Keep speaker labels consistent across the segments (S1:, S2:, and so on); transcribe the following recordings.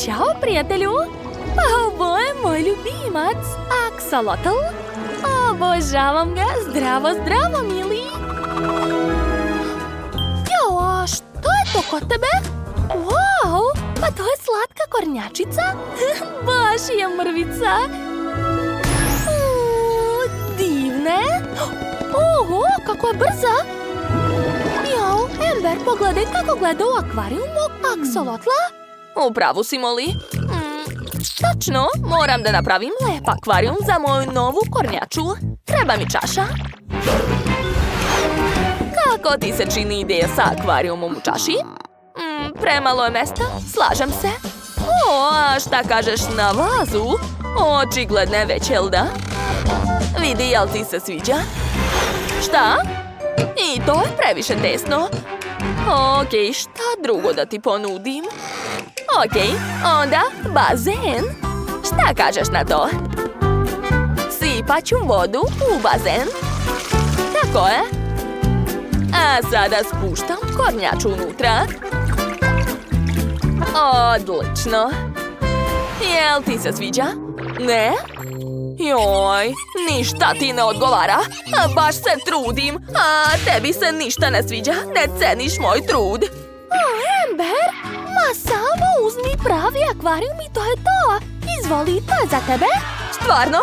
S1: Ćao, prijatelju! Ovo je moj ljubimac, aksolotl. Obožavam ga, zdravo, zdravo, mili! Jo, a što je to kod tebe? Wow, pa to je slatka kornjačica? Baš je mrvica! Divne! Oho, kako je brza! Jao, Amber, pogledaj kako gleda u akvariju mog aksolotla. Upravo si, Molly. Tačno, moram da napravim lep akvarijum za moju novu kornjaču. Treba mi čaša. Kako ti se čini ideja sa akvarijumom u čaši? Premalo je mesta, slažem se. A šta kažeš na vazu? Očigledno je već, jel da? Vidi, jel ti se sviđa? Šta? I to je previše tesno. Okej, šta drugo da ti ponudim? Okej, onda bazen. Šta kažeš na to? Sipat ću vodu u bazen. Tako je. A sada spuštam kornjaču unutra. Odlično. Jel ti se sviđa? Ne? Joj, ništa ti ne odgovara. Baš se trudim, a tebi se ništa ne sviđa. Ne ceniš moj trud. Amber, ma samo uzmi pravi akvarijum i to je to. Izvoli, to je za tebe. Stvarno?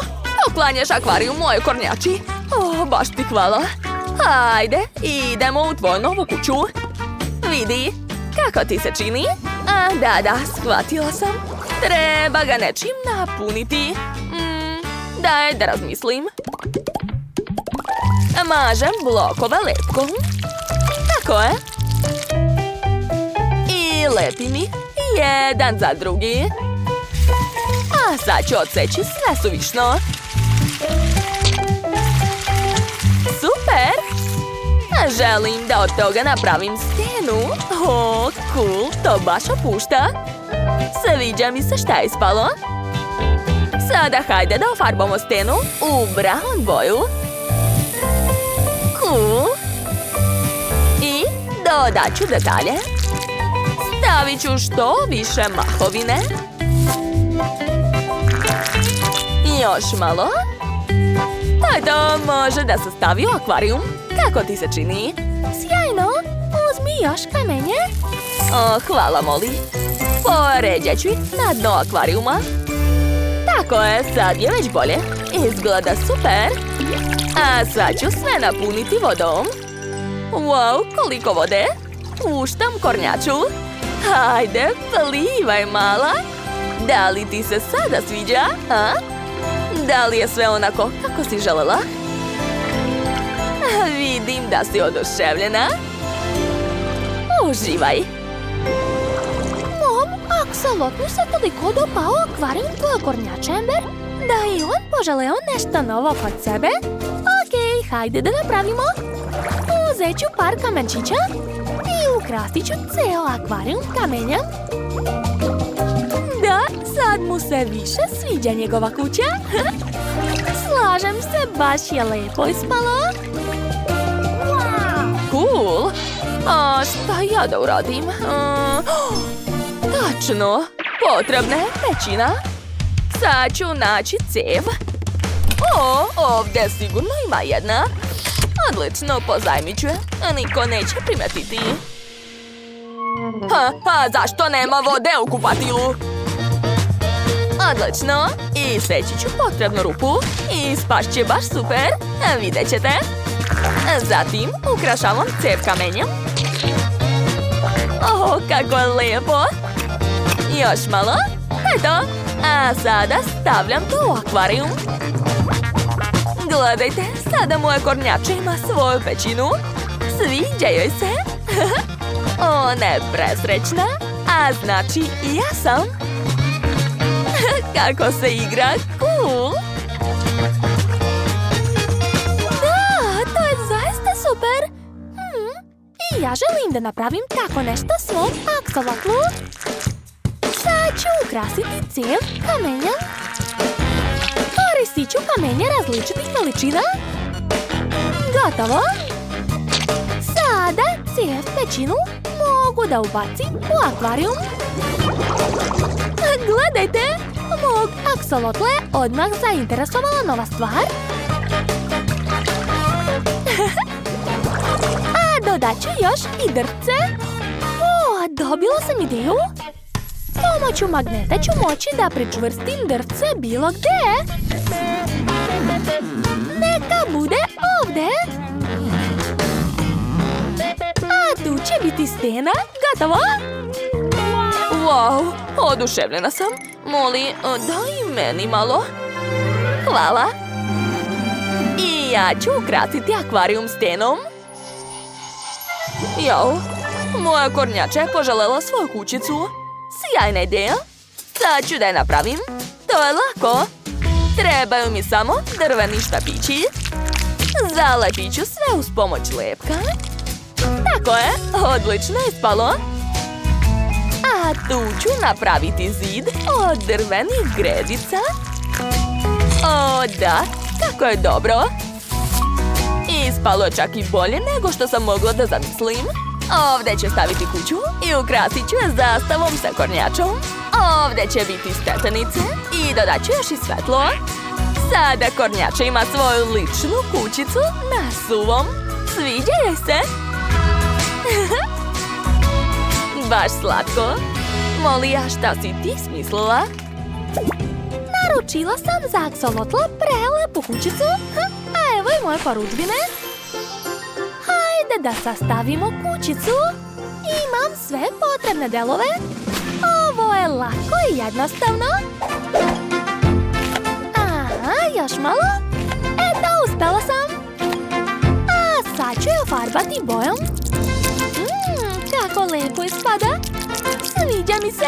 S1: Poklanjaš akvarijum moje kornjači? Baš ti hvala. Hajde, idemo u tvoju novu kuću. Vidi, kako ti se čini? Da, shvatila sam. Treba ga nečim napuniti. Daj da razmislim. Mažem blokove lepkom. Tako je. I lepim ih jedan za drugi. A sad ću odseći sve suvišno. Super! Želim da od toga napravim stenu. Cool, to baš opušta. Sviđa mi se šta je ispalo. Sada hajde da ofarbamo stenu u brown boju. Cool. I dodat ću detalje. Stavit ću što više mahovine. Još malo. To može da se stavi u akvarijum. Kako ti se čini? Sjajno! Uzmi još kamenje. Hvala, Molly. Poređat ću ih na dno akvarijuma. Tako je, sad je već bolje. Izgleda super. A sad ću sve napuniti vodom. Wow, koliko vode. Puštam kornjaču. Hajde, plivaj, mala. Da li ti se sada sviđa, a? Da li je sve onako kako si želela? Vidim da si oduševljena. Uživaj. Mom, aksolotlu se toliko dopao akvarijum tvoje kornjače, Amber, da i on poželeo nešto novo kod sebe. Okej, hajde da napravimo. Uzet ću par kamenčića i ukrasit ću ceo akvarijum kamenjem. Da, sad mu se više sviđa njegova kuća. Slažem se, baš je lepo ispalo. Cool. A šta ja da uradim? Tačno, potrebna je pećina. Sad ću naći cev. Ovdje sigurno ima jedna. Odlično, pozajmit ću je. Niko neće primetiti. Zašto nema vode u kupatilu? Odlično. I seći ću potrebnu rupu. I spašće baš super. Vidjet ćete. Zatim ukrašavam cev kamenjem. Kako je lijepo. Još malo. Eto. A sada stavljam to u akvarijum. Gledajte, sada moja kornjača ima svoju pećinu. Sviđa joj se. Ona je presrećna. A znači i ja sam. Kako se igra, cool. Da, to je zaista super. I ja želim da napravim tako nešto svom aksolotlu. Sad ću ukrasiti cijev kamenjem. Koristit ću kamenje različitih veličina. Gotovo. Sada cijev pećinu mogu
S2: mogu da ubacim u akvarijum. Gledajte, mog aksolotla je odmah zainteresovala nova stvar. A dodat ću još i drvce. Dobila sam ideju. Pomoću magneta ću moći da pričvrstim drvce bilo gde. Neka bude ovde. A tu će biti stena. Gotovo?
S1: Wow, oduševljena sam. Molly, daj meni malo. Hvala. I ja ću ukrasiti akvarijum stenom. Jao, moja kornjača je poželjela svoju kućicu. Sjajna ideja. Sad ću da je napravim. To je lako. Trebaju mi samo drveni štapići. Zalepit ću sve uz pomoć lepka. Tako je, odlično je ispalo. A tu ću napraviti zid od drvenih gredica. O da, kako je dobro. Ispalo čak i bolje nego što sam mogla da zamislim. Ovdje ću staviti kuću i ukrasit ću je zastavom sa kornjačom. Ovdje će biti stepenice i dodat ću još i svetlo. Sada kornjača ima svoju ličnu kućicu na suvom. Sviđa joj se? Baš slatko. Molly, a šta si ti smislila?
S2: Naručila sam za aksolotla prelepu kućicu. A evo i moje porudžbine. Hajde da sastavimo kućicu. Imam sve potrebne delove. Ovo je lako i jednostavno. Aha, još malo. Eto, uspela sam. A sad ću je ofarbati bojom. Kako lepo ispada. Sviđa mi se.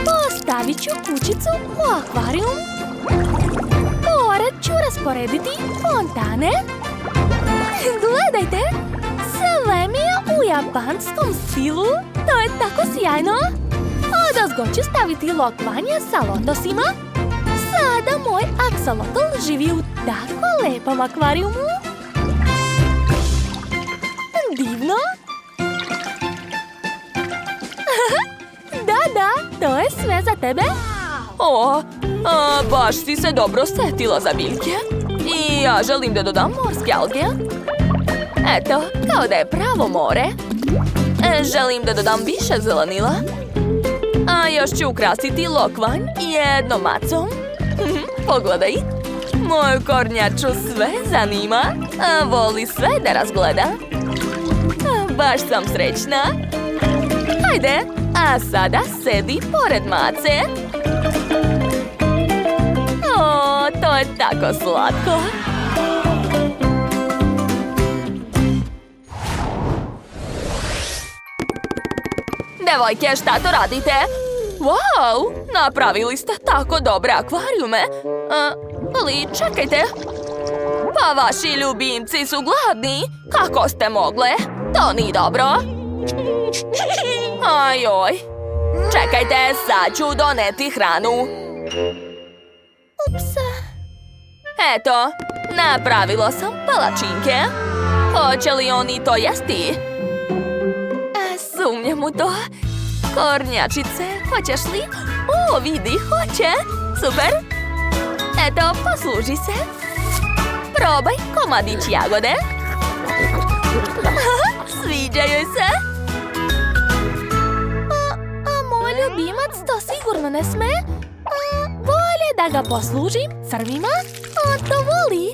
S2: Postavit ću kućicu u akvarijum. Pored ću rasporediti fontane. Gledajte, sve mi je u japanskom stilu. To je tako sjajno. Odozgo ću staviti lokvanje sa lotosima. Sada moj aksolotl živi u tako lepom akvarijumu. Divno. Da, to je sve za tebe.
S1: Baš si se dobro setila za biljke. I ja želim da dodam morske alge. Eto, kao da je pravo more. Želim da dodam više zelenila. A još ću ukrasiti lokvanj jednom macom. Pogledaj. Moju kornjaču sve zanima. Voli sve da razgleda. Baš sam srećna. Hajde, a sada sedi pored mace. O, to je tako slatko. Devojke, šta to radite? Wow, napravili ste tako dobre akvarijume. Ali čekajte. Pa vaši ljubimci su gladni. Kako ste mogle? To nije dobro. Ajoj. Čekajte, sad ću doneti hranu.
S2: Ups.
S1: Eto, napravila sam palačinke. Hoće li oni to jesti? Sumnjam u to. Kornjačice, hoćeš li? O, vidi, hoće. Super. Eto, posluži se. Probaj komadić jagode. Sviđa joj se.
S2: A moj ljubimac to sigurno ne sme. Bolje da ga poslužim crvima. On to voli.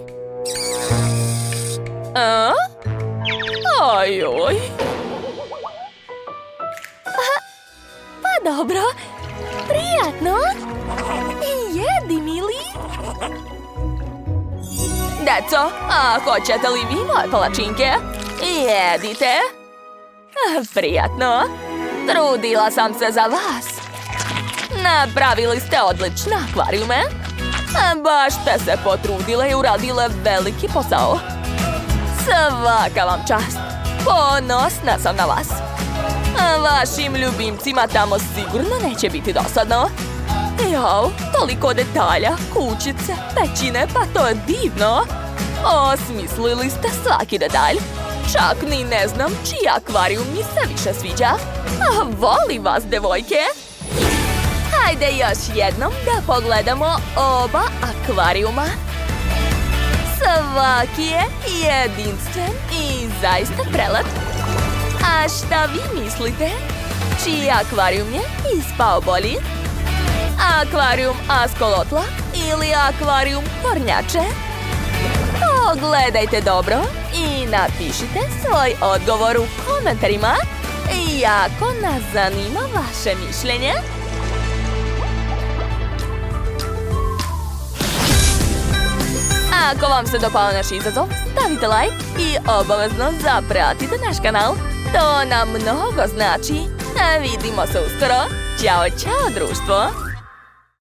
S1: Ajoj.
S2: Pa dobro. Prijatno. Jedi, mili.
S1: Deco, a hoćete li vi moje palačinke? Jedite. Prijatno. Trudila sam se za vas. Napravili ste odlične akvarijume. Baš ste se potrudile i uradile veliki posao. Svaka vam čast. Ponosna sam na vas. Vašim ljubimcima tamo sigurno neće biti dosadno. Jao, toliko detalja, kućice, pećine, pa to je divno. Osmislili ste svaki detalj. Čak ni ne znam čiji akvarijum mi se više sviđa. Volim vas, devojke! Hajde još jednom da pogledamo oba akvarijuma. Svaki je jedinstven i zaista prelep. A šta vi mislite? Čiji akvarijum je ispao bolji? Akvarijum Askolotla ili akvarijum Kornjače? Pogledajte dobro i napišite svoj odgovor u komentarima. Jako nas zanima vaše mišljenje. Ako vam se dopao naš izazov, stavite like i obavezno zapratite naš kanal. To nam mnogo znači. Vidimo se uskoro. Ćao, čao društvo!